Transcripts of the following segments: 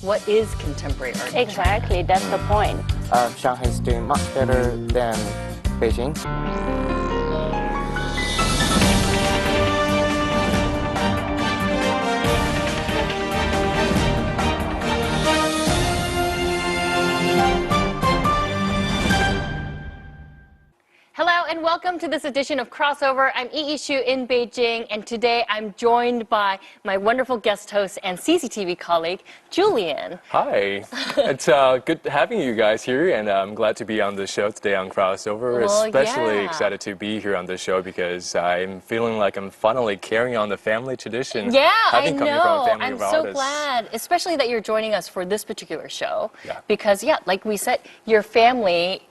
what is contemporary art? Exactly, that's the point. Shanghai is doing much better than Beijing. Hello and welcome to this edition of Crossover. I'm Yi Shu in Beijing, and today I'm joined by my wonderful guest host and CCTV colleague, Julian. Hi, it's good having you guys here, and I'm glad to be on the show today on Crossover. Well, Especially yeah. excited to be here on the show because I'm feeling like I'm finally carrying on the family tradition. Yeah, I having come know. From a family I'm of so artists. glad, especially that you're joining us for this particular show. Yeah. Because, yeah, like we said, your family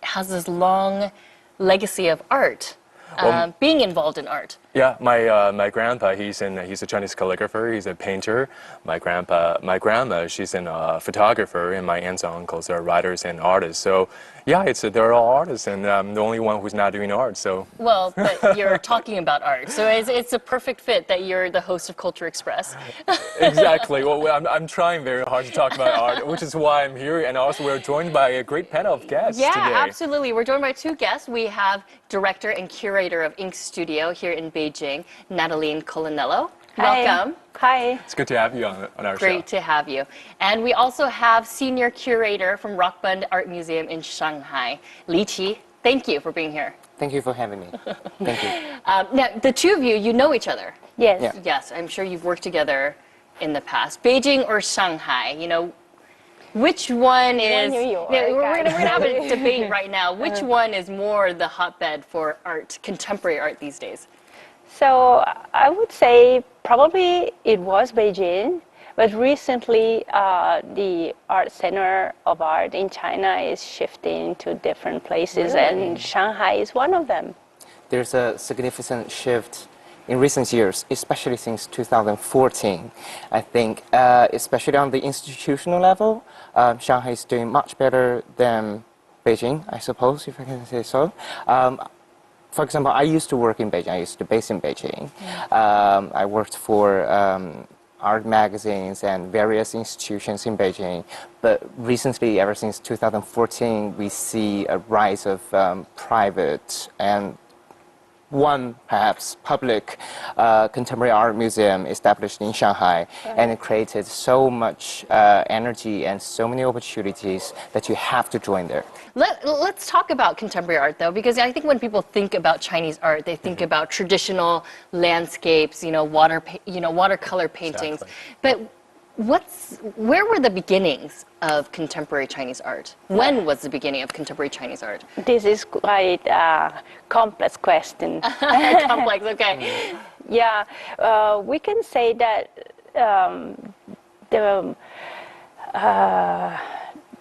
has this long legacy of art, being involved in art. Yeah, my grandpa, he's a Chinese calligrapher. He's a painter. My grandma, she's a photographer, and my aunts and uncles are writers and artists. So, yeah, they're all artists, and I'm the only one who's not doing art. So. Well, but you're talking about art, so it's a perfect fit that you're the host of Culture Express. Exactly. Well, I'm trying very hard to talk about art, which is why I'm here, and also we're joined by a great panel of guests Yeah, today. absolutely. We're joined by two guests. We have director and curator of Ink Studio here in Beijing, Natalie Colonello. Hi. Welcome. Hi. It's good to have you on our show. Great to have you. And we also have senior curator from Rockbund Art Museum in Shanghai, Li Qi. Thank you for being here. Thank you for having me. Thank you. Now, the two of you know each other. Yes. Yeah. Yes, I'm sure you've worked together in the past. Beijing or Shanghai, which one is... New Yeah, York. we're gonna have a debate right now. Which one is more the hotbed for art, contemporary art these days? So I would say probably it was Beijing, but recently the art center of art in China is shifting to different places, and Shanghai is one of them. There's a significant shift in recent years, especially since 2014. I think, especially on the institutional level, Shanghai is doing much better than Beijing, I suppose, if I can say so. For example, I used to work in Beijing. I used to base in Beijing. I worked for art magazines and various institutions in Beijing. But recently, ever since 2014, we see a rise of private and one perhaps public contemporary art museum established in Shanghai, and it created so much energy and so many opportunities that you have to join there. Let's talk about contemporary art, though, because I think when people think about Chinese art, they think about traditional landscapes, watercolor paintings. Exactly. But where were the beginnings of contemporary Chinese art? When was the beginning of contemporary Chinese art? This is quite a complex question. Complex, okay. Yeah, we can say that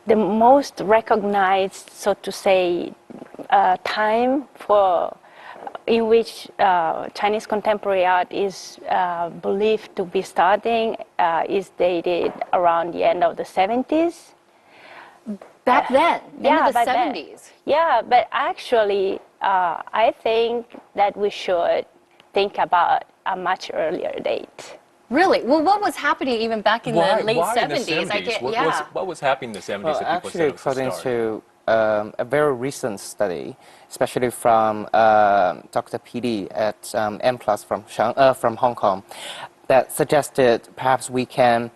the most recognized, so to say, time in which Chinese contemporary art is believed to be starting is dated around the end of the 70s. Back then, Yeah, in the back then. 70s. Yeah, but actually, I think that we should think about a much earlier date. Really? Well, what was happening even back in the late Why 70s? in the 70s? What was happening in the 70s Well, that people actually, said according was the to start? a very recent study, especially from Dr. PD at M+ from Hong Kong, that suggested perhaps we can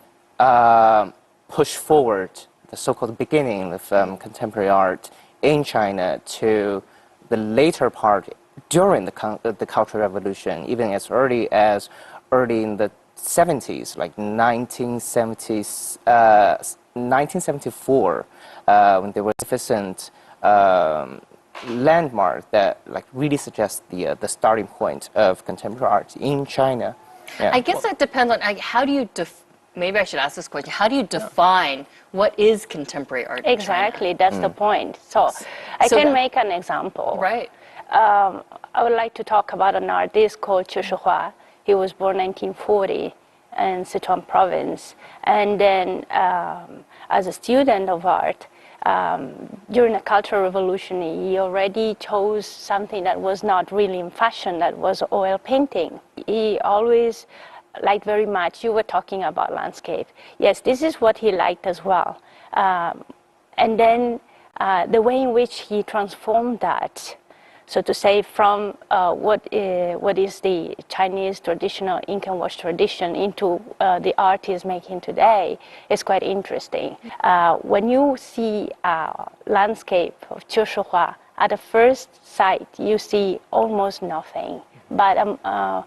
push forward the so-called beginning of contemporary art in China to the later part during the Cultural Revolution, even as early in the 70s, like 1970s, 1974, when there was sufficient landmark that really suggests the starting point of contemporary art in China. Yeah. I guess that depends on how do you maybe I should ask this question. How do you define what is contemporary art? Exactly, that's the point. So I can make an example. Right. I would like to talk about an artist called Chu Shihua. He was born 1940 in Sichuan province. And then as a student of art, during the Cultural Revolution, he already chose something that was not really in fashion, that was oil painting. He always liked very much. You were talking about landscape. Yes, this is what he liked as well. And then the way in which he transformed that, so to say, from what is the Chinese traditional ink and wash tradition into the art he's making today is quite interesting. When you see landscape of Qiushihua, at the first sight you see almost nothing but a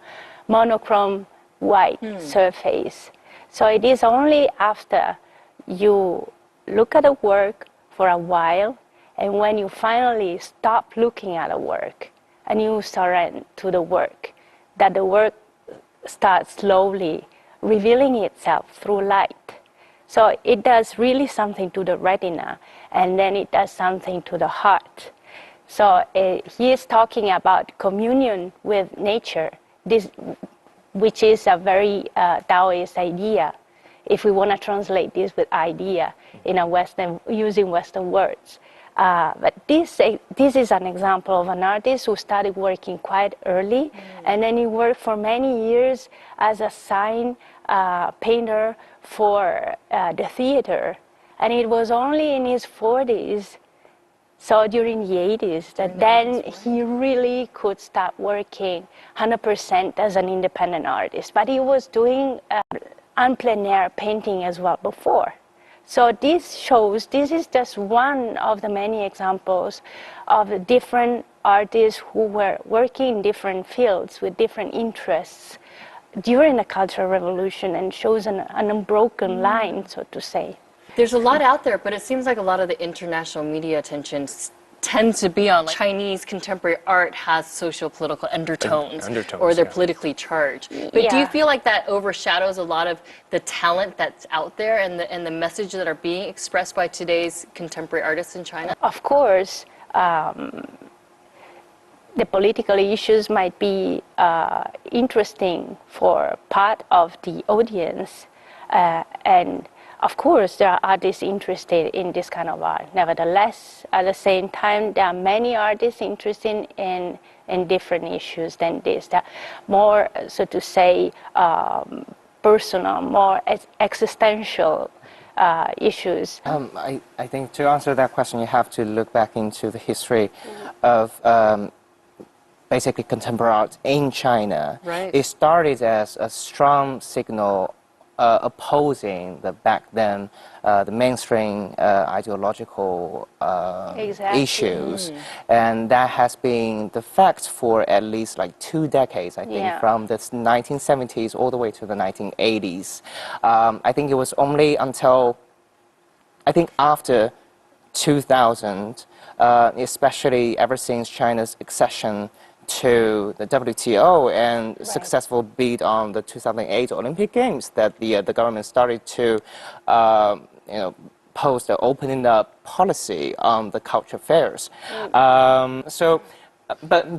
monochrome white surface. So it is only after you look at the work for a while, and when you finally stop looking at the work and you surrender to the work, that the work starts slowly revealing itself through light. So it does really something to the retina, and then it does something to the heart. So he is talking about communion with nature, which is a very Taoist idea, if we want to translate this with idea in a using Western words. But this is an example of an artist who started working quite early, and then he worked for many years as a sign painter for the theater. And it was only in his 40s, so during the 80s, that then he really could start working 100% as an independent artist. But he was doing en plein air painting as well before. So this shows, this is just one of the many examples of different artists who were working in different fields with different interests during the Cultural Revolution, and shows an unbroken line, so to say. There's a lot out there, but it seems like a lot of the international media attention tends to be on Chinese contemporary art has social-political undertones, or they're politically charged. But do you feel like that overshadows a lot of the talent that's out there and the message that are being expressed by today's contemporary artists in China? Of course, the political issues might be interesting for part of the audience, and of course, there are artists interested in this kind of art. Nevertheless, at the same time, there are many artists interested in different issues than this. They're more, so to say, personal, more existential issues. I think to answer that question, you have to look back into the history of basically contemporary art in China. Right. It started as a strong signal opposing the back then the mainstream ideological issues, and that has been the fact for at least like 2 decades, I think, from the 1970s all the way to the 1980s. I think it was only until after 2000, especially ever since China's accession to the WTO and successful bid on the 2008 Olympic Games, that the government started to post an opening up policy on the culture fairs. But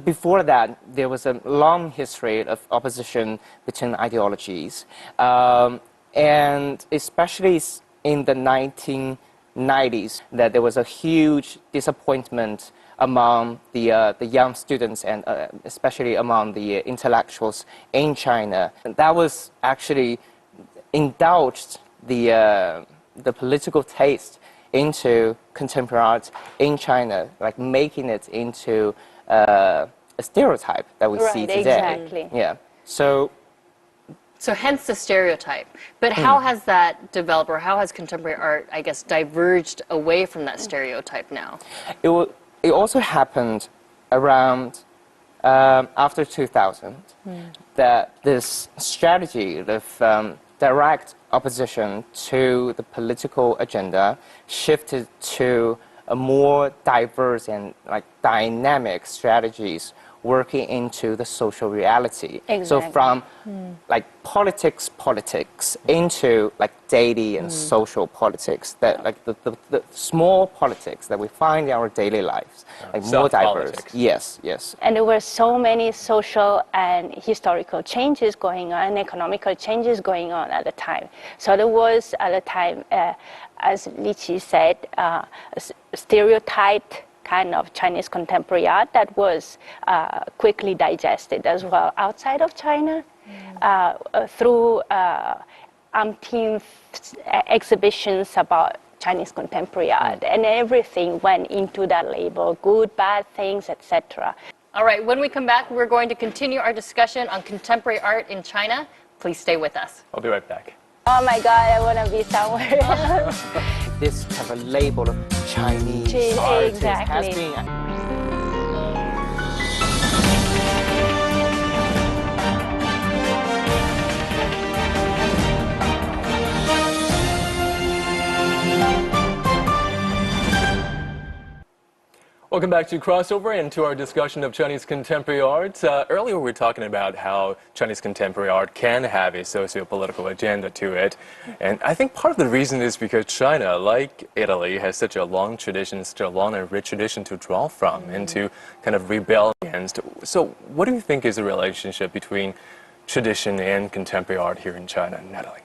before that, there was a long history of opposition between ideologies, and especially in the 1990s, that there was a huge disappointment among the young students, and especially among the intellectuals in China. And that was actually indulged the political taste into contemporary art in China, like making it into a stereotype that we see today. Exactly. Yeah. So hence the stereotype. But how has that developed, or how has contemporary art, I guess, diverged away from that stereotype now? It also happened around after 2000 that this strategy of direct opposition to the political agenda shifted to a more diverse and like dynamic strategies working into the social reality. Exactly. So from like politics into like daily and social politics, that like the small politics that we find in our daily lives, like more diverse. Yes. And there were so many social and historical changes going on, and economical changes going on at the time. So there was at the time, as Li Qi said, stereotyped kind of Chinese contemporary art that was quickly digested as well outside of China. through umpteenth exhibitions about Chinese contemporary art, and everything went into that label, good, bad things, etc. All right, when we come back, we're going to continue our discussion on contemporary art in China. Please stay with us. I'll be right back. Oh my God, I want to be somewhere else. This kind of label of Chinese artist has Exactly. been. Welcome back to Crossover and to our discussion of Chinese contemporary art. Earlier we were talking about how Chinese contemporary art can have a socio-political agenda to it. And I think part of the reason is because China, like Italy, has such a long tradition, such a long and rich tradition to draw from and to kind of rebel against. So what do you think is the relationship between tradition and contemporary art here in China, Natalie?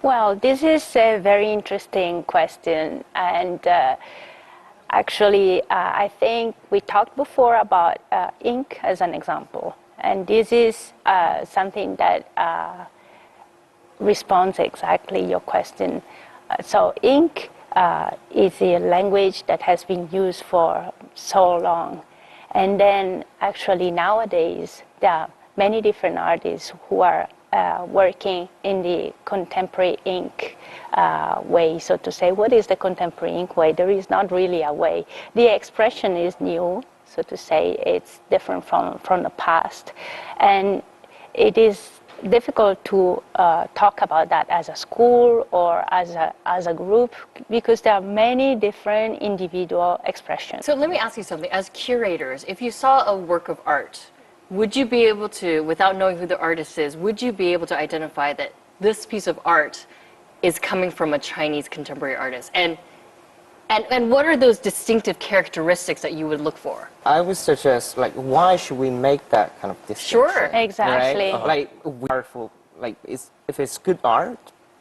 Well, this is a very interesting question, and actually, I think we talked before about ink as an example, and this is something that responds exactly your question. So ink is a language that has been used for so long, and then actually nowadays there are many different artists who are working in the contemporary ink way, so to say. What is the contemporary ink way? There is not really a way. The expression is new, so to say. It's different from the past. And it is difficult to talk about that as a school or as a group, because there are many different individual expressions. So let me ask you something. As curators, if you saw a work of art, would you be able to, without knowing who the artist is, would you be able to identify that this piece of art is coming from a Chinese contemporary artist? And what are those distinctive characteristics that you would look for? I would suggest, like, why should we make that kind of distinction? Sure. Exactly. Right? Like, artful, like, if it's good art,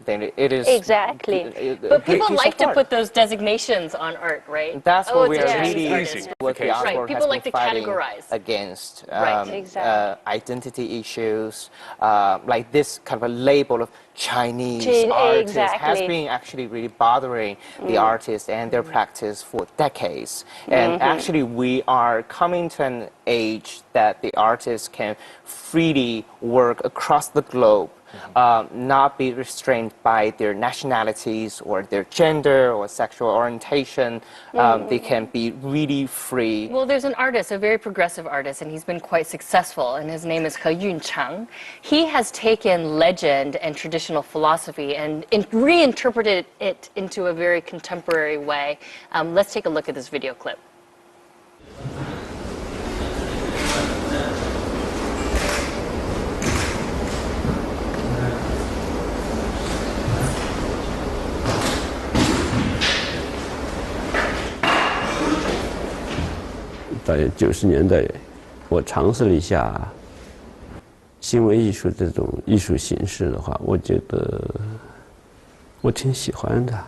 then it is. Exactly. But people like to put those designations on art, right? That's what it's we a are Chinese really artist. what the art Right, world people has like been to fighting categorize. against Right, exactly. identity issues, like this kind of a label of Chinese artists has exactly. been actually really bothering the artists and their practice for decades. And actually we are coming to an age that the artists can freely work across the globe, not be restrained by their nationalities or their gender or sexual orientation. They can be really free. Well, there's an artist, a very progressive artist, and he's been quite successful, and his name is Yong Chun. He has taken legend and traditional philosophy and reinterpreted it into a very contemporary way. Let's take a look at this video clip. 在90年代，我尝试了一下行为艺术这种艺术形式的话，我觉得我挺喜欢的。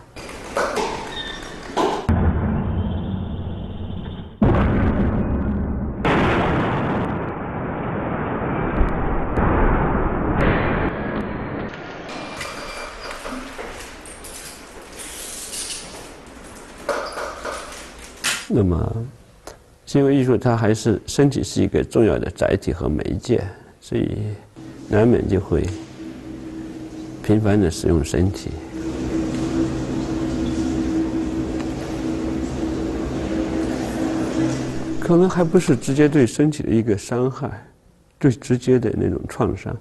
那么，行为艺术它还是身体是一个重要的载体和媒介，所以难免就会频繁地使用身体。可能还不是直接对身体的一个伤害，最直接的那种创伤。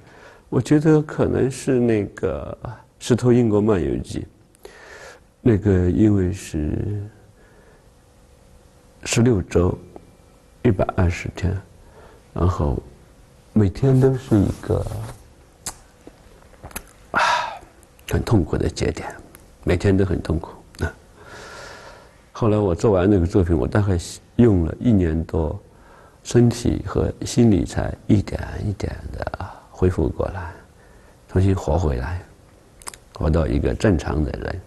我觉得可能是那个《石头英国漫游记》，那个因为是16周，120天，然后每天都是一个很痛苦的节点，每天都很痛苦啊。后来我做完那个作品，我大概用了1年多，身体和心理才一点一点的恢复过来，重新活回来，活到一个正常的人。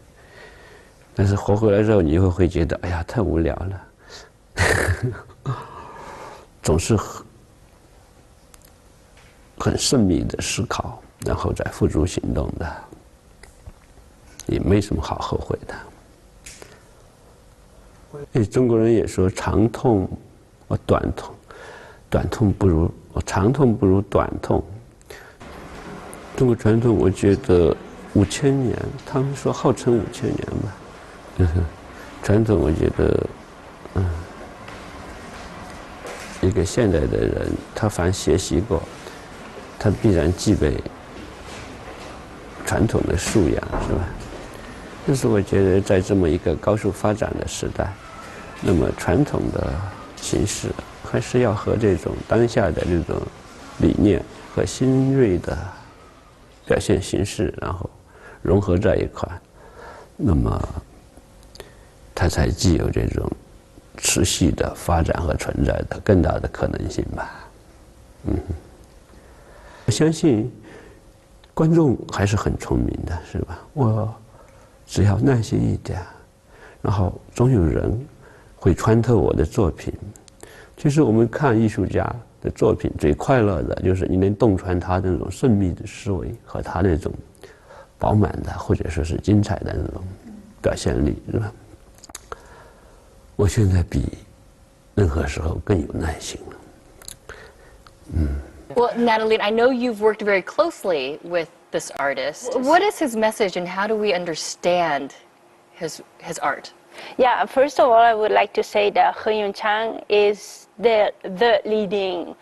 但是活回来之后，你会觉得，哎呀，太无聊了。总是很慎密的思考，然后再付诸行动的，也没什么好后悔的。中国人也说长痛短痛，长痛不如短痛。中国传统，我觉得5000年，他们说号称5000年吧，传统我觉得，一个现代的人，他凡学习过，他必然具备传统的素养，是吧？但是我觉得在这么一个高速发展的时代，那么传统的形式还是要和这种当下的这种理念和新锐的表现形式，然后融合在一块，那么它才具有这种持续的发展和存在的更大的可能性吧。我相信观众还是很聪明的，是吧？我只要耐心一点，然后总有人会穿透我的作品。其实我们看艺术家的作品，最快乐的就是你能洞穿他那种缜密的思维和他那种饱满的或者说是精彩的那种表现力，是吧？我现在比任何时候更有耐心了。Well, Natalie, I know you've worked very closely with this artist. What is his message and how do we understand his art? Yeah, first of all, I would like to say that Yong Chun is the leading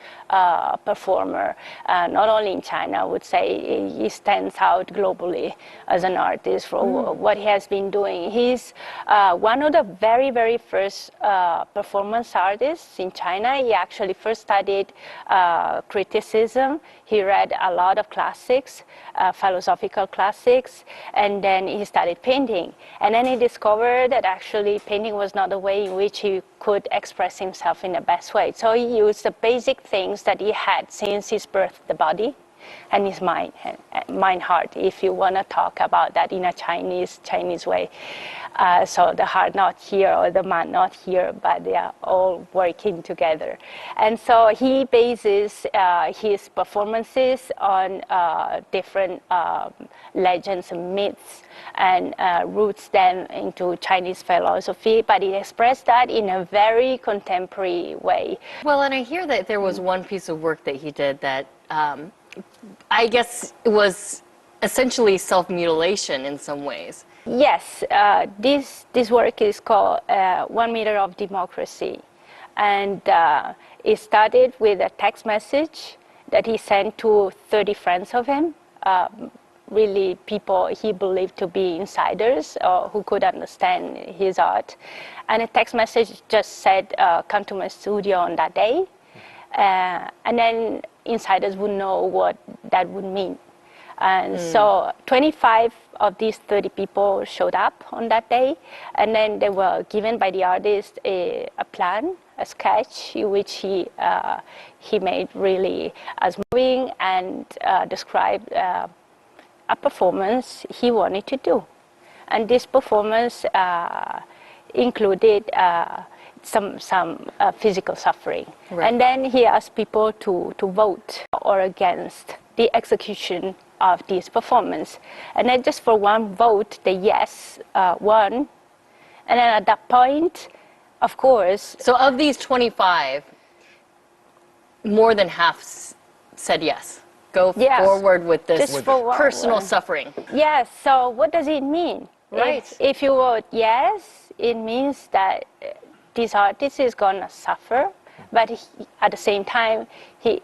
performer, not only in China. I would say he stands out globally as an artist for what he has been doing. He's one of the very, very first performance artists in China. He actually first studied criticism. He read a lot of classics, philosophical classics, and then he started painting. And then he discovered that actually painting was not the way in which he could express himself in the best way. So he used the basic things that he had since his birth, the body and his mind, heart, if you want to talk about that in a Chinese way. So the heart not here or the mind not here, but they are all working together. And so he bases his performances on different legends and myths and roots them into Chinese philosophy, but he expressed that in a very contemporary way. Well, and I hear that there was one piece of work that he did that I guess it was essentially self-mutilation in some ways. Yes, this work is called 1 Meter of Democracy. And it started with a text message that he sent to 30 friends of him, really people he believed to be insiders or who could understand his art. And the text message just said, come to my studio on that day. And then insiders would know what that would mean. And so 25 of these 30 people showed up on that day, and then they were given by the artist a plan, a sketch, which he made really as moving and described a performance he wanted to do. And this performance included some physical suffering. Right. And then he asked people to vote or against the execution of this performance. And then just for one vote, the yes won. And then at that point, of course... So of these 25, more than half said yes. Go forward with this personal suffering. Yes, so what does it mean? Right. If you vote yes, it means that this artist is going to suffer, but at the same time, he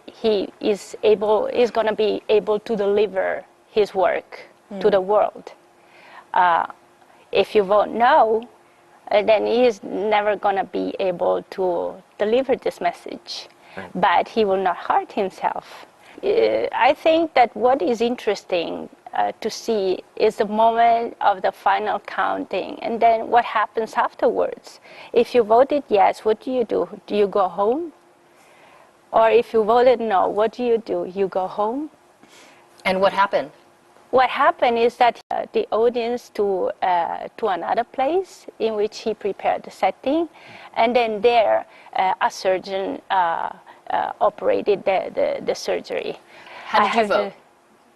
is going to be able to deliver his work to the world. If you vote no, then he is never going to be able to deliver this message, but he will not hurt himself. I think that what is interesting to see is the moment of the final counting, and then what happens afterwards. If you voted yes, what do? Do you go home? Or if you voted no, what do? You go home? And what happened? What happened is that the audience to another place in which he prepared the setting, and then there a surgeon operated the surgery. How did you vote?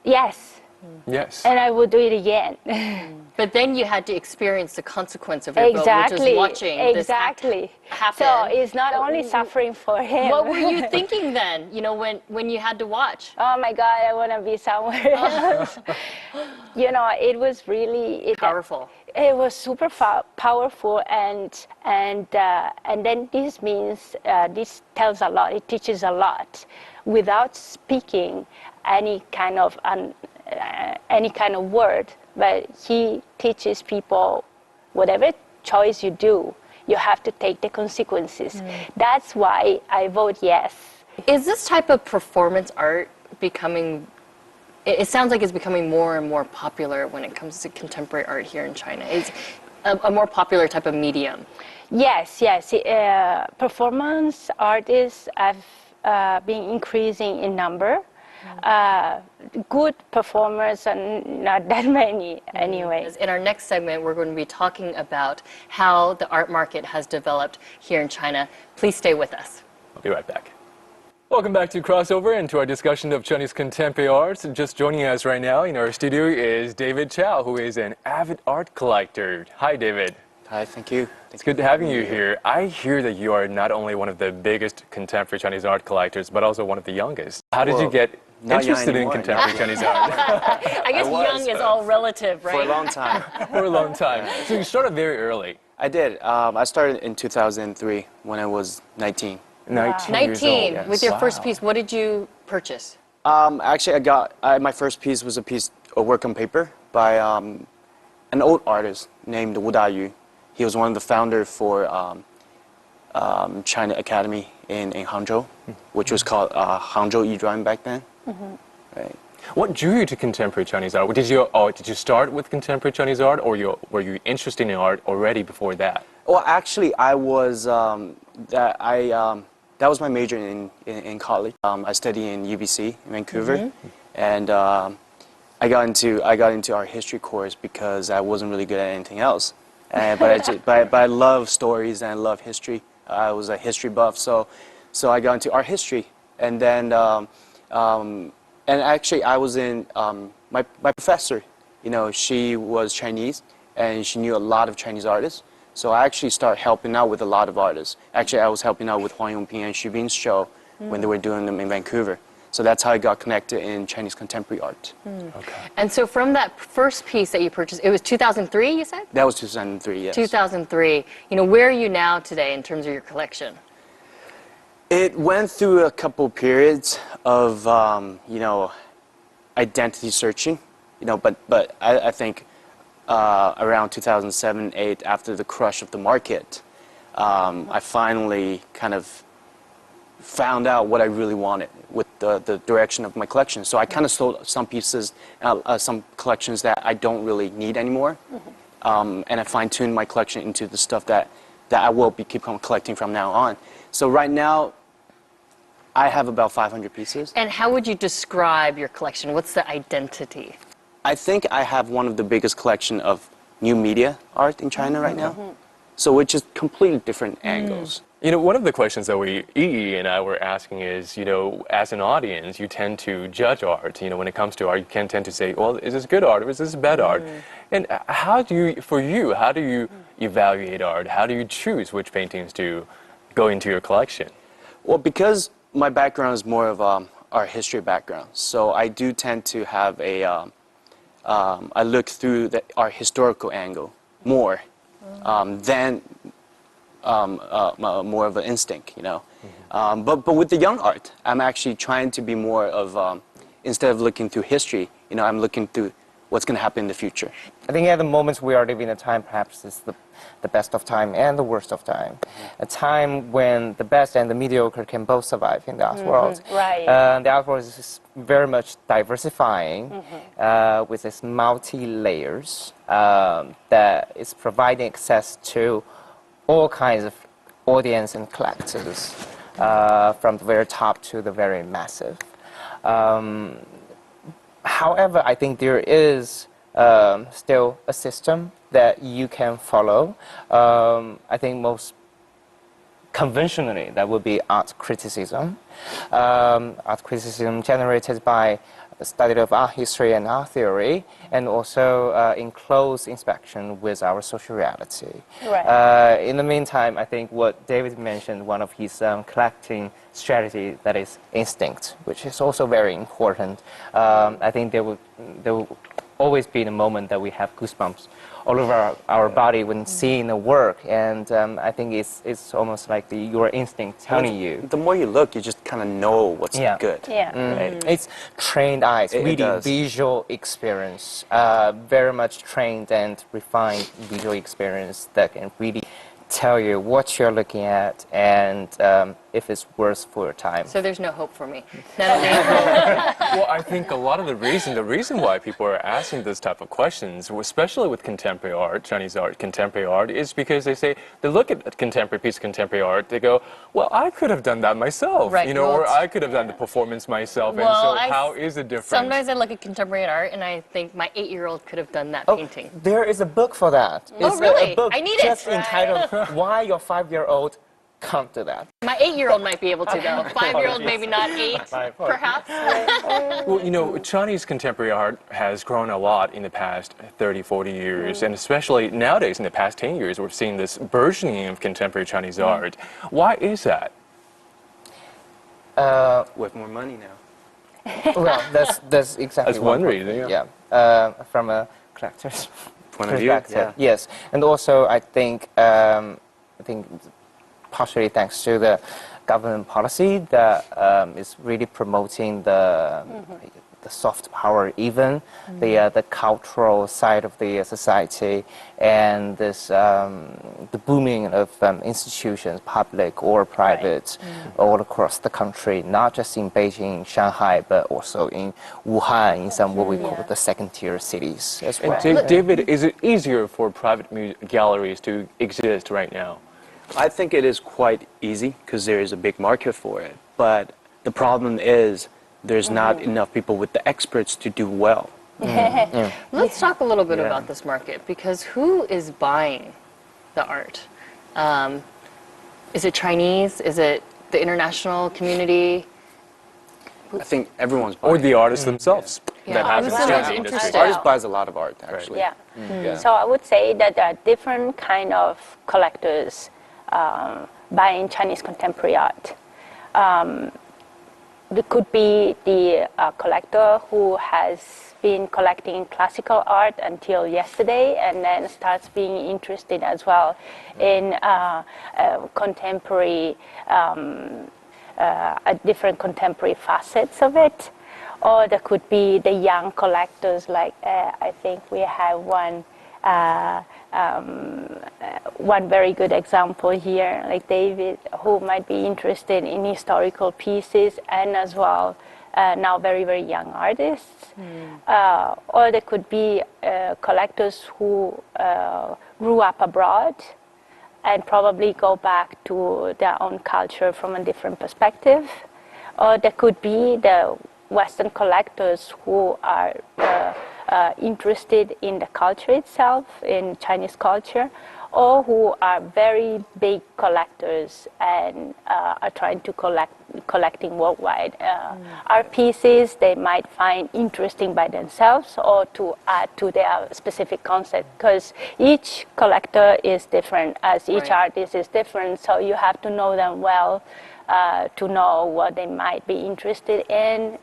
Yes. Yes. And I would do it again. But then you had to experience the consequence of your vote, which was watching this happen. So it's not only suffering for him. What were you thinking then, when you had to watch? Oh my God, I want to be somewhere else. It was really Powerful. It was super powerful, and then this means this tells a lot. It teaches a lot, without speaking any kind of word. But he teaches people, whatever choice you do, you have to take the consequences. That's why I vote yes. Is this type of performance art becoming? It sounds like it's becoming more and more popular when it comes to contemporary art here in China. It's a more popular type of medium. Yes. Performance artists have been increasing in number. Good performers are not that many anyway. In our next segment, we're going to be talking about how the art market has developed here in China. Please stay with us. I'll be right back. Welcome back to Crossover and to our discussion of Chinese contemporary arts. Just joining us right now in our studio is David Chal, who is an avid art collector. Hi, David. Hi, thank you. It's good having you here. I hear that you are not only one of the biggest contemporary Chinese art collectors, but also one of the youngest. How did you get interested in contemporary Chinese art? I guess young is all relative, right? For a long time. For a long time. So you started very early. I did. I started in 2003 when I was 19. 19 years 19, old. Yes. with your first piece, what did you purchase? Actually, my first piece was a work on paper by an old artist named Wu Dayu. He was one of the founders for China Academy in Hangzhou, which was called Hangzhou Yizhuan back then. Right. What drew you to contemporary Chinese art? Did you start with contemporary Chinese art, or were you interested in art already before that? Well, actually, I was that was my major in college. I studied in UBC in Vancouver, and I got into art history course because I wasn't really good at anything else. But I love stories and I love history. I was a history buff, so I got into art history, and then and actually I was in my professor. She was Chinese and she knew a lot of Chinese artists. So I actually started helping out with a lot of artists. Actually, I was helping out with Huang Yongping and Xu Bing's show when they were doing them in Vancouver. So that's how I got connected in Chinese contemporary art. Okay. And so from that first piece that you purchased, it was 2003, you said? That was 2003, yes. 2003. Where are you now today in terms of your collection? It went through a couple periods of, identity searching, but I think around 2007-08, after the crush of the market, I finally kind of found out what I really wanted with the direction of my collection. So I kind of sold some pieces, some collections that I don't really need anymore, and I fine-tuned my collection into the stuff that I will keep on collecting from now on. So right now, I have about 500 pieces. And how would you describe your collection? What's the identity? I think I have one of the biggest collection of new media art in China right now. So which is completely different angles. One of the questions that Yi and I were asking is, as an audience, you tend to judge art. When it comes to art, you can tend to say, well, is this good art or is this bad art? And how do you evaluate art? How do you choose which paintings to go into your collection? Well, because my background is more of art history background, so I do tend to have I look through the art historical angle more than more of an instinct, But with the young art, I'm actually trying to be more of, instead of looking through history, I'm looking through what's going to happen in the future. I think at the moment we are living in a time, perhaps it's the best of time and the worst of time. A time when the best and the mediocre can both survive in the art world. Right. The art world is very much diversifying with its multi-layers that is providing access to all kinds of audience and collectors, from the very top to the very massive. However, I think there is still a system that you can follow. I think most conventionally, that would be art criticism. Art criticism generated by the study of art history and art theory, and also in close inspection with our social reality. Right. In the meantime, I think what David mentioned, one of his collecting strategy, that is instinct, which is also very important. I think there will always be the moment that we have goosebumps all over our body when seeing the work, and I think it's almost like your instinct telling you. The more you look, you just kind of know what's good. Yeah. Right? It's trained eyes, It really does. visual experience, very much trained and refined visual experience that can really tell you what you're looking at and if it's worth for your time. So there's no hope for me. Well, I think a lot of the reason why people are asking this type of questions, especially with contemporary art, Chinese art, contemporary art, is because they look at a contemporary piece of contemporary art, they go, well, I could have done that myself, Right, or I could have done the performance myself, and so how is it different? Sometimes I look at contemporary art and I think my 8-year-old could have done that painting. There is a book for that. Oh, It's really? a book I need it. just entitled Why Your 5-Year-Old Can't Do That. My 8-year-old might be able to, though. 5-year-old, maybe not 8, perhaps. Well, Chinese contemporary art has grown a lot in the past 30, 40 years, and especially nowadays, in the past 10 years, we're seeing this burgeoning of contemporary Chinese art. Why is that? With more money now. Well, that's exactly That's one reason, yeah. From a collector's Point of view, perspective, yes. And also, I think partially thanks to the government policy that is really promoting the soft power, even the cultural side of the society, and this the booming of institutions, public or private, all across the country, not just in Beijing, Shanghai, but also in Wuhan, in some what we call the second-tier cities as well. And David, is it easier for private galleries to exist right now? I think it is quite easy because there is a big market for it. But the problem is there's not enough people with the experts to do well. Let's talk a little bit about this market, because who is buying the art? Is it Chinese? Is it the international community? I think everyone's buying Or the artists themselves Yeah. that have I was experience in the interested. industry? Artists buys a lot of art, actually. Yeah. Yeah. So I would say that there are different kind of collectors buying Chinese contemporary art. There could be the collector who has been collecting classical art until yesterday and then starts being interested as well in contemporary, different contemporary facets of it. Or there could be the young collectors, like I think we have one very good example here, like David, who might be interested in historical pieces and as well now very, very young artists. Or there could be collectors who grew up abroad and probably go back to their own culture from a different perspective. Or there could be the Western collectors who are interested in the culture itself, in Chinese culture, or who are very big collectors and are trying to collecting worldwide. Art pieces they might find interesting by themselves or to add to their specific concept, because each collector is different, as each artist is different, so you have to know them well to know what they might be interested in,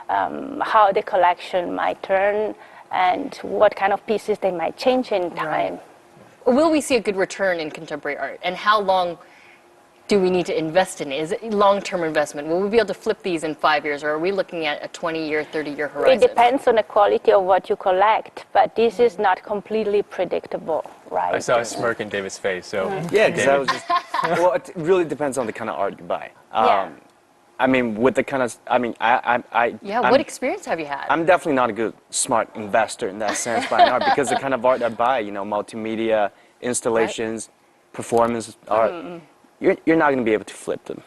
how the collection might turn, and what kind of pieces they might change in time. Will we see a good return in contemporary art? And how long do we need to invest in it? Is it long-term investment? Will we be able to flip these in 5 years, or are we looking at a 20-year, 30-year horizon? It depends on the quality of what you collect, but this is not completely predictable, right? I saw a smirk in David's face, so... Yeah, because I was just... Well, it really depends on the kind of art you buy. Yeah. I mean, with the kind of... I mean, what experience have you had? I'm definitely not a good, smart investor in that sense buying art, because the kind of art I buy, you know, multimedia, installations, performance art, you're not going to be able to flip them.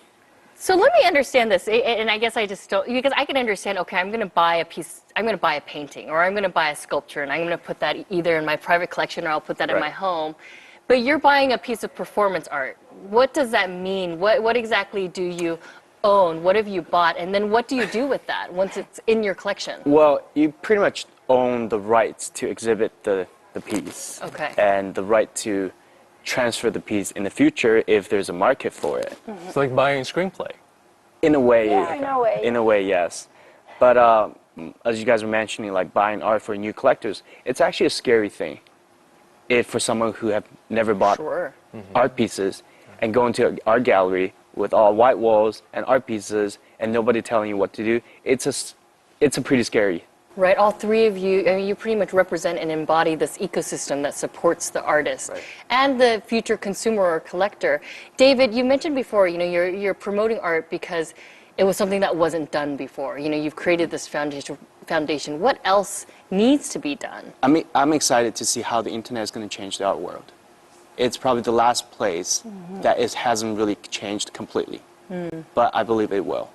So let me understand this, and I guess I just don't, because I can understand, okay, I'm going to buy a piece, I'm going to buy a painting, or I'm going to buy a sculpture, and I'm going to put that either in my private collection or I'll put that in my home. But you're buying a piece of performance art. What does that mean? What exactly do you own? What have you bought? And then what do you do with that once it's in your collection? Well, you pretty much own the rights to exhibit the piece. Okay. And the right to transfer the piece in the future if there's a market for it. It's like buying a screenplay. In a way, Yeah, in a way. In a way, yes. But as you guys were mentioning, like buying art for new collectors, it's actually a scary thing. If for someone who have never bought Sure. art pieces and go into an art gallery with all white walls and art pieces and nobody telling you what to do, it's a pretty scary. Right, all three of you, I mean, you pretty much represent and embody this ecosystem that supports the artist and the future consumer or collector. David, you mentioned before, you're promoting art because it was something that wasn't done before. You've created this foundation. What else needs to be done? I'm excited to see how the internet is going to change the art world. It's probably the last place that it hasn't really changed completely, but I believe it will.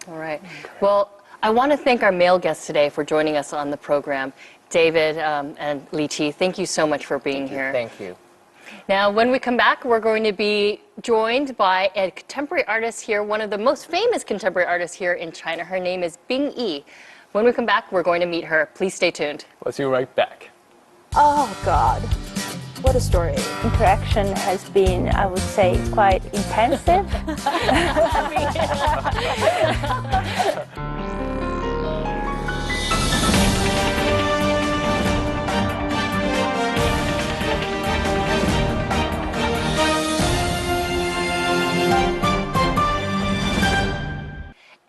All right. Well, I want to thank our male guests today for joining us on the program. David and Li Qi, thank you so much for being here. Thank you. Now, when we come back, we're going to be joined by a contemporary artist here, one of the most famous contemporary artists here in China. Her name is Bing Yi. When we come back, we're going to meet her. Please stay tuned. We'll see you right back. Oh, God. What a story. Interaction has been, I would say, quite intensive.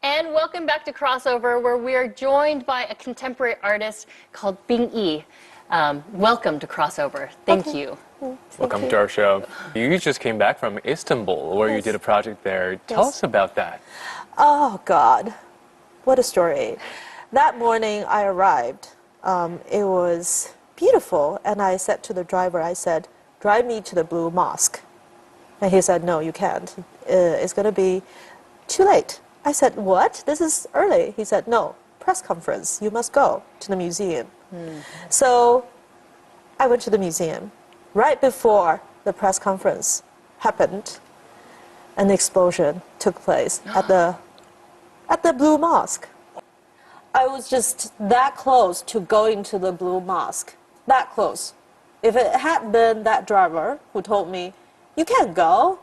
And welcome back to Crossover, where we are joined by a contemporary artist called Bing Yi. Welcome to Crossover. Thank you. Welcome to our show. You just came back from Istanbul, where you did a project there. Tell us about that. Oh, God. What a story. That morning I arrived. It was beautiful. And I said to the driver, I said, drive me to the Blue Mosque. And he said, no, you can't. It's going to be too late. I said, what? This is early. He said, no, press conference. You must go to the museum. So I went to the museum. Right before the press conference happened, an explosion took place at the Blue Mosque. I was just that close to going to the Blue Mosque. That close. If it had been that driver who told me, you can't go,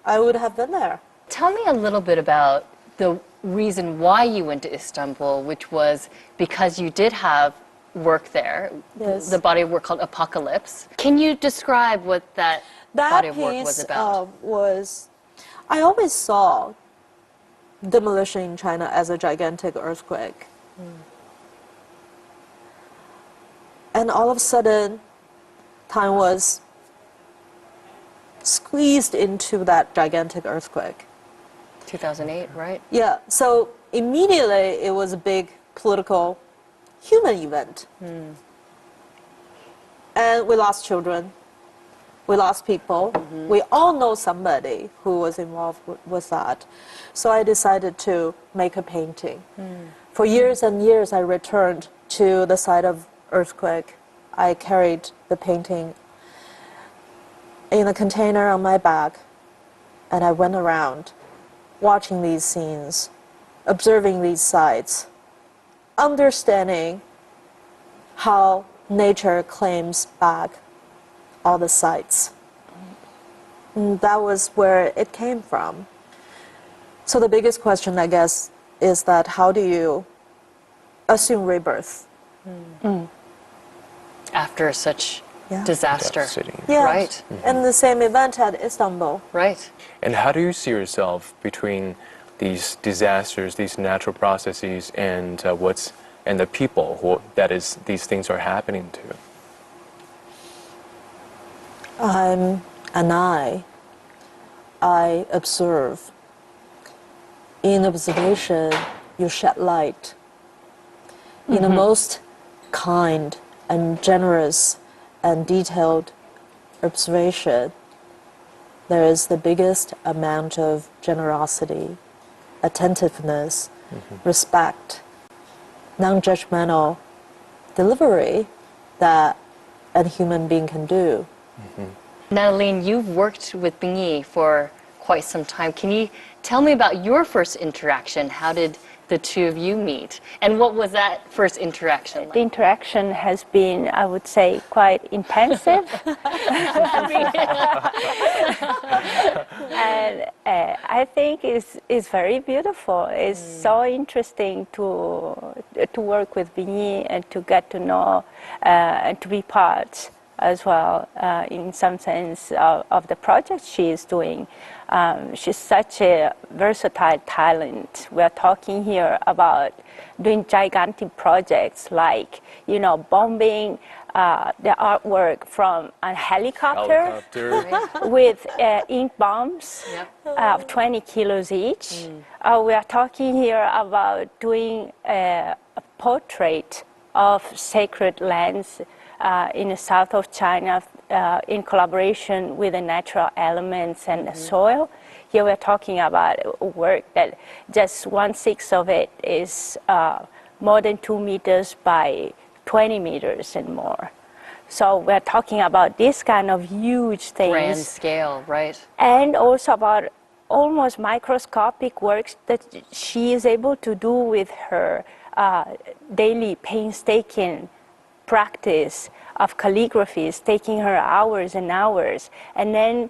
I would have been there. Tell me a little bit about the reason why you went to Istanbul, which was because you did have work there, Yes. the body of work called Apocalypse. Can you describe what that body of work was piece about? I always saw demolition in China as a gigantic earthquake. And all of a sudden, time was squeezed into that gigantic earthquake. 2008, right? Yeah, so immediately it was a big political human event. And we lost children, we lost people. We all know somebody who was involved with that. So I decided to make a painting. For years and years I returned to the site of earthquake. I carried the painting in a container on my back, and I went around watching these scenes, observing these sites, understanding how nature claims back all the sites. And that was where it came from. So the biggest question, I guess, is that how do you assume rebirth? After such Yeah. disaster. Devastating. Yeah. Right. And the same event at Istanbul. Right. And how do you see yourself between these disasters, these natural processes, and and the people these things are happening to? I'm an eye. I observe. In observation, you shed light. In the most kind and generous and detailed observation, there is the biggest amount of generosity, attentiveness, respect, non-judgmental delivery that a human being can do. Natalie, you've worked with Bingyi for quite some time. Can you tell me about your first interaction? How did the two of you meet? And what was that first interaction like? The interaction has been, I would say, quite intensive. And I think it's very beautiful. It's so interesting to work with Bingyi and to get to know and to be part as well, in some sense, of the project she is doing. She's such a versatile talent. We're talking here about doing gigantic projects like, bombing the artwork from a helicopter. With ink bombs of 20 kilos each. We are talking here about doing a portrait of sacred lands in the south of China in collaboration with the natural elements and the soil. Here we're talking about work that just 1/6 of it is more than 2 meters by 20 meters and more. So we're talking about this kind of huge things. Grand scale, right? And also about almost microscopic works that she is able to do with her daily painstaking practice of calligraphy. Is taking her hours and hours, and then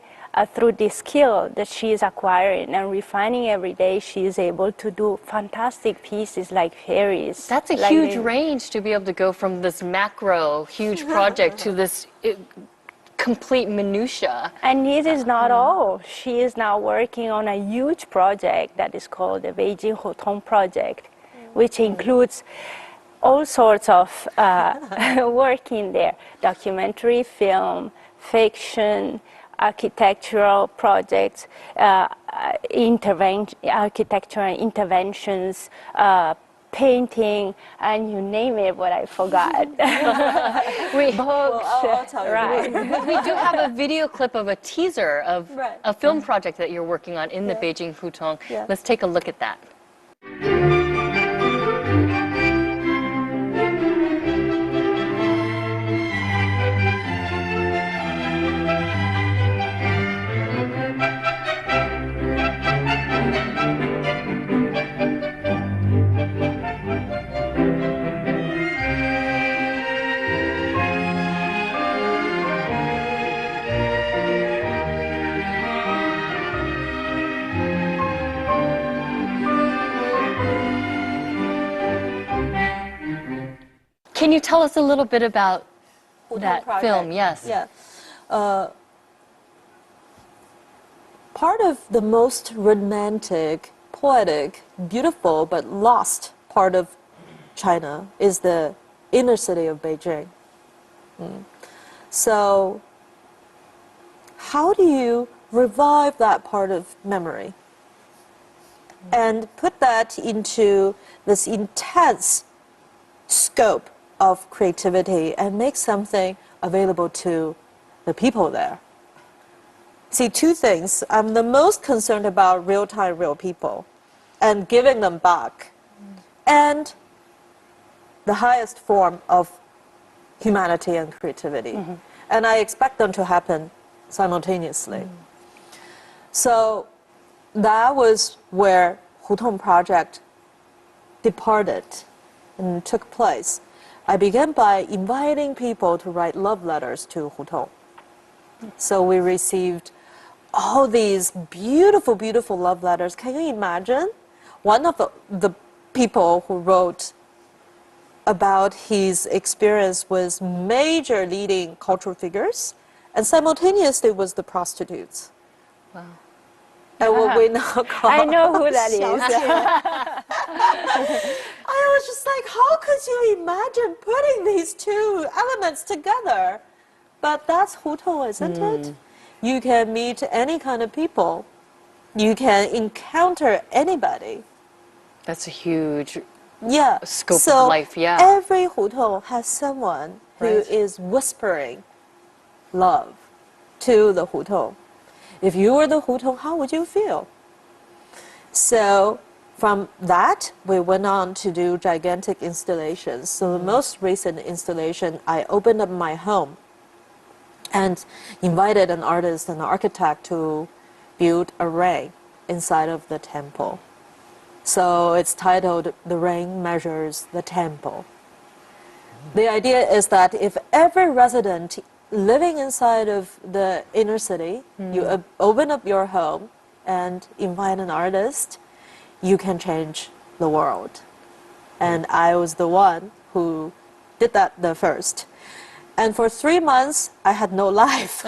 through this skill that she is acquiring and refining every day, she is able to do fantastic pieces like fairies. That's a huge range to be able to go from this macro huge project to this complete minutia. And it is not all. She is now working on a huge project that is called the Beijing Hutong Project, which includes all sorts of work in there: documentary, film, fiction, architectural projects, architectural interventions, painting, and you name it, what I forgot. Books. I'll tell you. Right. We do have a video clip of a teaser of a film project that you're working on in the Beijing Hutong. Let's take a look at that. Can you tell us a little bit about that film? Yes. Yeah. Part of the most romantic, poetic, beautiful, but lost part of China is the inner city of Beijing. So how do you revive that part of memory and put that into this intense scope of creativity and make something available to the people there? See, two things. I'm the most concerned about real-time, real people and giving them back, and the highest form of humanity and creativity. And I expect them to happen simultaneously. So that was where Hutong Project departed and took place. I began by inviting people to write love letters to Hutong. So we received all these beautiful, beautiful love letters. Can you imagine? One of the people who wrote about his experience with major leading cultural figures, and simultaneously was the prostitutes. Wow. And what we now call I know who that is. I was just like, how could you imagine putting these two elements together? But that's Hutong, isn't it? You can meet any kind of people. You can encounter anybody. That's a huge scope so of life, every Hutong has someone who is whispering love to the Hutong. If you were the Hutong, how would you feel? So from that, we went on to do gigantic installations. So the most recent installation, I opened up my home and invited an artist and an architect to build a ring inside of the temple. So it's titled "The Ring Measures the Temple." The idea is that if every resident living inside of the inner city, you open up your home and invite an artist, you can change the world. And I was the one who did that the first. And for 3 months, I had no life.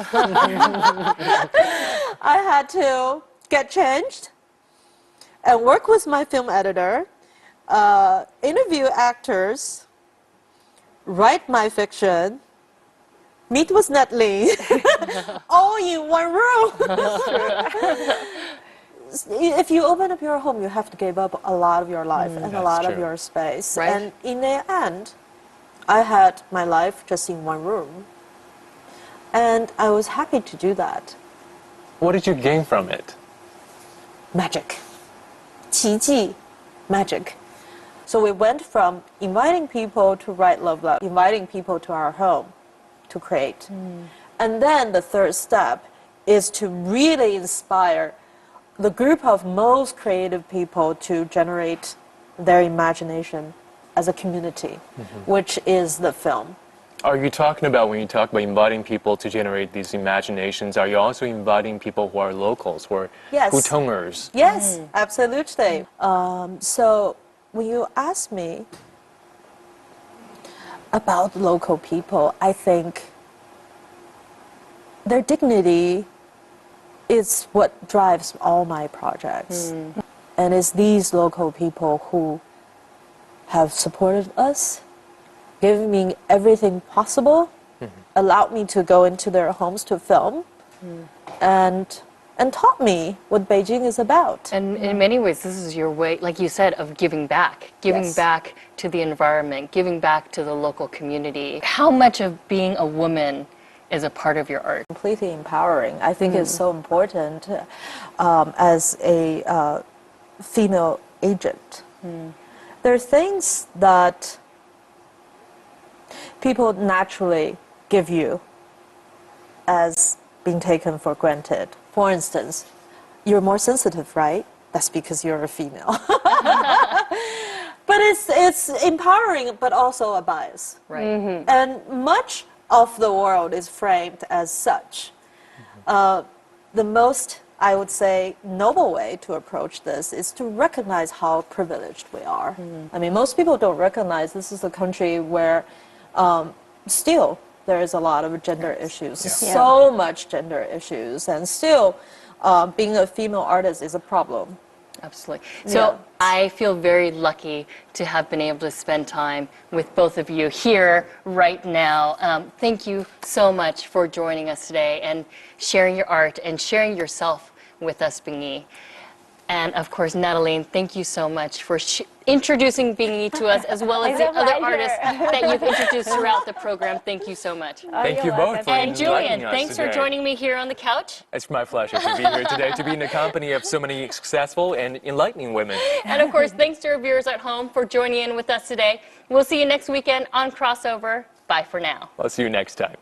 I had to get changed and work with my film editor, interview actors, write my fiction, meet with Natalie, all in one room. If you open up your home, you have to give up a lot of your life and a lot of your space. Right. And in the end, I had my life just in one room. And I was happy to do that. What did you gain from it? Magic. 奇迹, magic. So we went from inviting people to write love letters, inviting people to our home to create. And then the third step is to really inspire the group of most creative people to generate their imagination as a community, which is the film. Are you talking about, when you talk about inviting people to generate these imaginations, are you also inviting people who are locals, who are Yes. Putongers? Yes, absolutely. So when you ask me about local people, I think their dignity is what drives all my projects. And it's these local people who have supported us, given me everything possible, allowed me to go into their homes to film, and taught me what Beijing is about. And in many ways, this is your way, like you said, of giving back Yes. back to the environment, giving back to the local community. How much of being a woman is a part of your art? Completely empowering. I think it's so important as a female agent. There are things that people naturally give you as being taken for granted. For instance, you're more sensitive, right? That's because you're a female. But it's empowering, but also a bias. Right. And much of the world is framed as such. The most, I would say, noble way to approach this is to recognize how privileged we are. I mean, most people don't recognize this is a country where still there is a lot of gender issues, so much gender issues, and still being a female artist is a problem. Absolutely. So I feel very lucky to have been able to spend time with both of you here right now. Thank you so much for joining us today and sharing your art and sharing yourself with us, Bingyi. And of course, Natalie, thank you so much for introducing Bingyi to us, as well as the other artists that you've introduced throughout the program. Thank you so much. Thank you both for And inviting Julian, us thanks for today. joining me here on the couch. It's my pleasure to be here today, to be in the company of so many successful and enlightening women. And of course, thanks to our viewers at home for joining in with us today. We'll see you next weekend on Crossover. Bye for now. I'll see you next time.